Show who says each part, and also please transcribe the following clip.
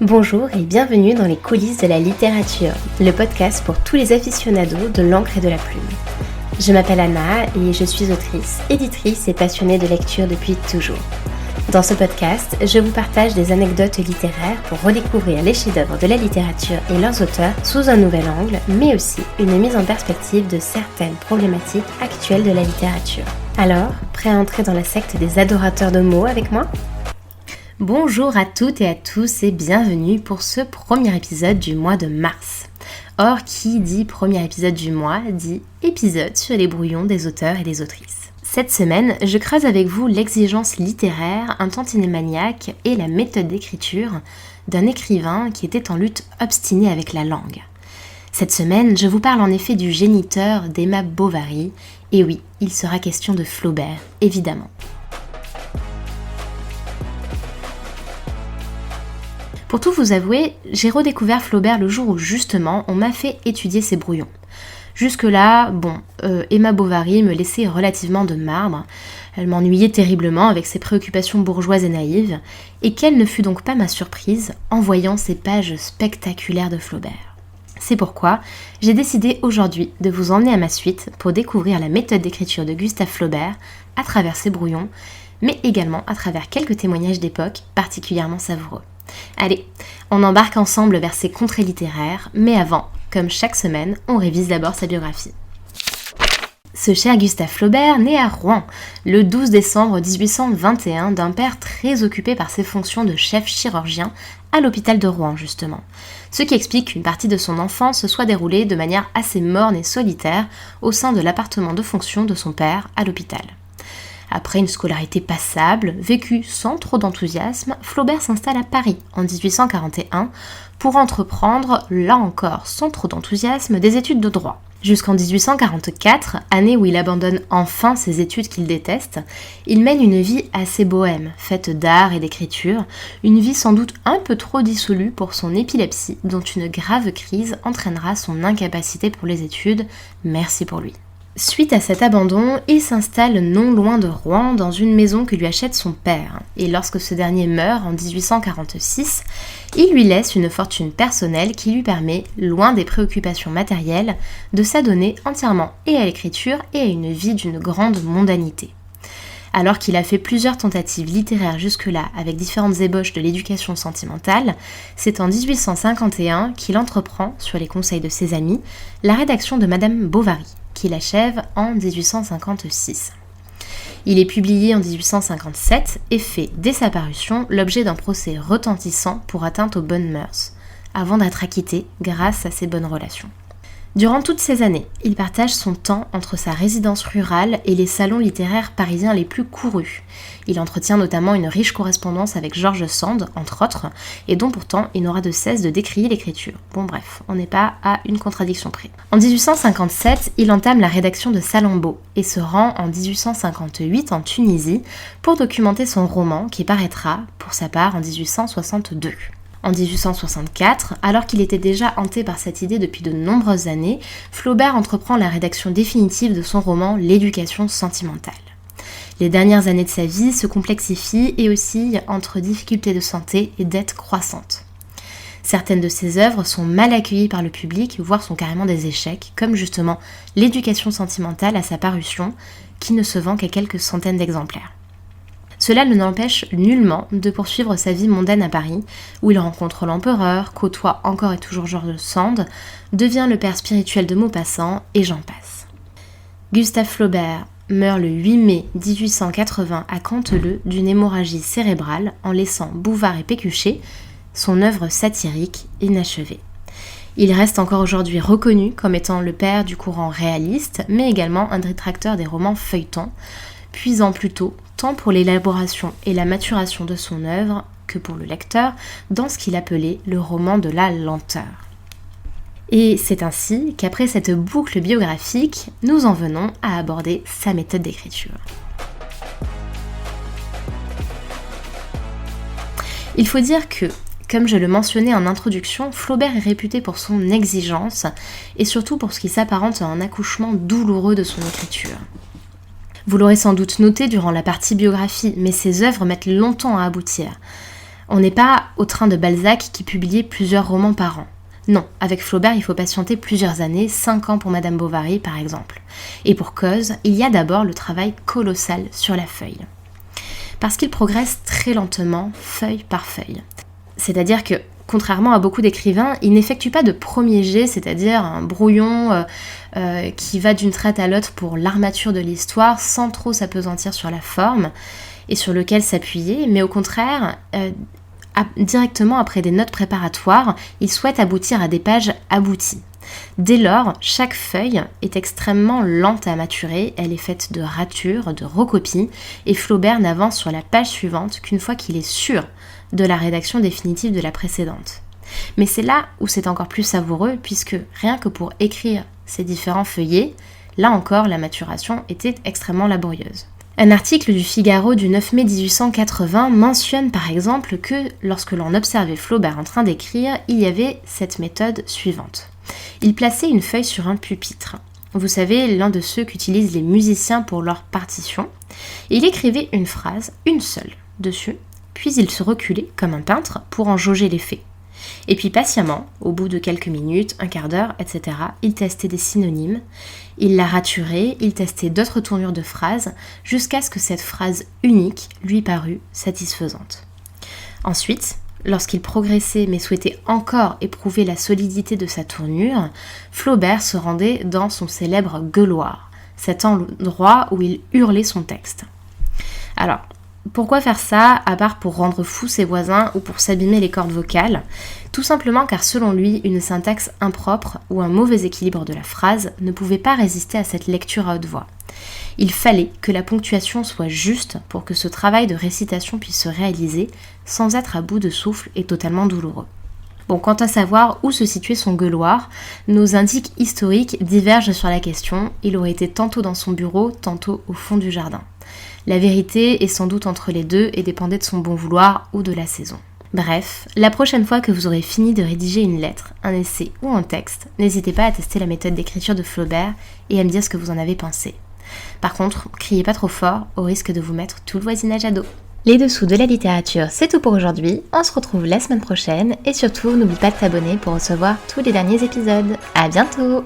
Speaker 1: Bonjour et bienvenue dans les coulisses de la littérature, le podcast pour tous les aficionados de l'encre et de la plume. Je m'appelle Anna et je suis autrice, éditrice et passionnée de lecture depuis toujours. Dans ce podcast, je vous partage des anecdotes littéraires pour redécouvrir les chefs-d'œuvre de la littérature et leurs auteurs sous un nouvel angle, mais aussi une mise en perspective de certaines problématiques actuelles de la littérature. Alors, prêt à entrer dans la secte des adorateurs de mots avec moi ? Bonjour à toutes et à tous et bienvenue pour ce premier épisode du mois de mars. Or, qui dit premier épisode du mois, dit épisode sur les brouillons des auteurs et des autrices. Cette semaine, je creuse avec vous l'exigence littéraire, un tantinet maniaque et la méthode d'écriture d'un écrivain qui était en lutte obstinée avec la langue. Cette semaine, je vous parle en effet du géniteur d'Emma Bovary, et oui, il sera question de Flaubert, évidemment. Pour tout vous avouer, j'ai redécouvert Flaubert le jour où justement on m'a fait étudier ses brouillons. Jusque-là, Emma Bovary me laissait relativement de marbre, elle m'ennuyait terriblement avec ses préoccupations bourgeoises et naïves, et quelle ne fut donc pas ma surprise en voyant ces pages spectaculaires de Flaubert. C'est pourquoi j'ai décidé aujourd'hui de vous emmener à ma suite pour découvrir la méthode d'écriture de Gustave Flaubert à travers ses brouillons, mais également à travers quelques témoignages d'époque particulièrement savoureux. Allez, on embarque ensemble vers ses contrées littéraires, mais avant, comme chaque semaine, on révise d'abord sa biographie. Ce cher Gustave Flaubert naît à Rouen, le 12 décembre 1821, d'un père très occupé par ses fonctions de chef chirurgien à l'hôpital de Rouen justement. Ce qui explique qu'une partie de son enfance se soit déroulée de manière assez morne et solitaire au sein de l'appartement de fonction de son père à l'hôpital. Après une scolarité passable, vécue sans trop d'enthousiasme, Flaubert s'installe à Paris en 1841 pour entreprendre, là encore sans trop d'enthousiasme, des études de droit. Jusqu'en 1844, année où il abandonne enfin ses études qu'il déteste, il mène une vie assez bohème, faite d'art et d'écriture, une vie sans doute un peu trop dissolue pour son épilepsie, dont une grave crise entraînera son incapacité pour les études, merci pour lui. Suite à cet abandon, il s'installe non loin de Rouen dans une maison que lui achète son père. Et lorsque ce dernier meurt en 1846, il lui laisse une fortune personnelle qui lui permet, loin des préoccupations matérielles, de s'adonner entièrement et à l'écriture et à une vie d'une grande mondanité. Alors qu'il a fait plusieurs tentatives littéraires jusque-là avec différentes ébauches de l'éducation sentimentale, c'est en 1851 qu'il entreprend, sur les conseils de ses amis, la rédaction de Madame Bovary, qu'il achève en 1856. Il est publié en 1857 et fait, dès sa parution, l'objet d'un procès retentissant pour atteinte aux bonnes mœurs, avant d'être acquitté grâce à ses bonnes relations. Durant toutes ces années, il partage son temps entre sa résidence rurale et les salons littéraires parisiens les plus courus. Il entretient notamment une riche correspondance avec George Sand, entre autres, et dont pourtant il n'aura de cesse de décrier l'écriture. Bon bref, on n'est pas à une contradiction près. En 1857, il entame la rédaction de Salammbô et se rend en 1858 en Tunisie pour documenter son roman qui paraîtra, pour sa part, en 1862. En 1864, alors qu'il était déjà hanté par cette idée depuis de nombreuses années, Flaubert entreprend la rédaction définitive de son roman L'éducation sentimentale. Les dernières années de sa vie se complexifient et oscillent entre difficultés de santé et dettes croissantes. Certaines de ses œuvres sont mal accueillies par le public, voire sont carrément des échecs, comme justement L'éducation sentimentale à sa parution, qui ne se vend qu'à quelques centaines d'exemplaires. Cela ne l'empêche nullement de poursuivre sa vie mondaine à Paris, où il rencontre l'empereur, côtoie encore et toujours George Sand, devient le père spirituel de Maupassant, et j'en passe. Gustave Flaubert meurt le 8 mai 1880 à Canteleu d'une hémorragie cérébrale en laissant Bouvard et Pécuchet, son œuvre satirique, inachevée. Il reste encore aujourd'hui reconnu comme étant le père du courant réaliste, mais également un détracteur des romans feuilletons, puisant plutôt tant pour l'élaboration et la maturation de son œuvre que pour le lecteur dans ce qu'il appelait le roman de la lenteur. Et c'est ainsi qu'après cette boucle biographique, nous en venons à aborder sa méthode d'écriture. Il faut dire que, comme je le mentionnais en introduction, Flaubert est réputé pour son exigence et surtout pour ce qui s'apparente à un accouchement douloureux de son écriture. Vous l'aurez sans doute noté durant la partie biographie, mais ses œuvres mettent longtemps à aboutir. On n'est pas au train de Balzac qui publiait plusieurs romans par an. Non, avec Flaubert, il faut patienter plusieurs années, 5 ans pour Madame Bovary par exemple. Et pour cause, il y a d'abord le travail colossal sur la feuille. Parce qu'il progresse très lentement, feuille par feuille. C'est-à-dire que, contrairement à beaucoup d'écrivains, il n'effectue pas de premier jet, c'est-à-dire un brouillon qui va d'une traite à l'autre pour l'armature de l'histoire, sans trop s'appesantir sur la forme et sur lequel s'appuyer, mais au contraire, directement après des notes préparatoires, il souhaite aboutir à des pages abouties. Dès lors, chaque feuille est extrêmement lente à maturer, elle est faite de ratures, de recopies, et Flaubert n'avance sur la page suivante qu'une fois qu'il est sûr de la rédaction définitive de la précédente. Mais c'est là où c'est encore plus savoureux, puisque rien que pour écrire ces différents feuillets, là encore la maturation était extrêmement laborieuse. Un article du Figaro du 9 mai 1880 mentionne par exemple que lorsque l'on observait Flaubert en train d'écrire, il y avait cette méthode suivante. Il plaçait une feuille sur un pupitre. Vous savez, l'un de ceux qu'utilisent les musiciens pour leur partition. Et il écrivait une phrase, une seule, dessus, puis il se reculait comme un peintre pour en jauger l'effet. Et puis patiemment, au bout de quelques minutes, un quart d'heure, etc., il testait des synonymes, il la raturait, il testait d'autres tournures de phrases, jusqu'à ce que cette phrase unique lui parût satisfaisante. Ensuite, lorsqu'il progressait mais souhaitait encore éprouver la solidité de sa tournure, Flaubert se rendait dans son célèbre gueuloir, cet endroit où il hurlait son texte. Alors, pourquoi faire ça, à part pour rendre fous ses voisins ou pour s'abîmer les cordes vocales ? Tout simplement car selon lui, une syntaxe impropre ou un mauvais équilibre de la phrase ne pouvait pas résister à cette lecture à haute voix. Il fallait que la ponctuation soit juste pour que ce travail de récitation puisse se réaliser sans être à bout de souffle et totalement douloureux. Bon, quant à savoir où se situait son gueuloir, nos indices historiques divergent sur la question. Il aurait été tantôt dans son bureau, tantôt au fond du jardin. La vérité est sans doute entre les deux et dépendait de son bon vouloir ou de la saison. Bref, la prochaine fois que vous aurez fini de rédiger une lettre, un essai ou un texte, n'hésitez pas à tester la méthode d'écriture de Flaubert et à me dire ce que vous en avez pensé. Par contre, criez pas trop fort au risque de vous mettre tout le voisinage à dos. Les dessous de la littérature, c'est tout pour aujourd'hui. On se retrouve la semaine prochaine et surtout, n'oublie pas de t'abonner pour recevoir tous les derniers épisodes. À bientôt!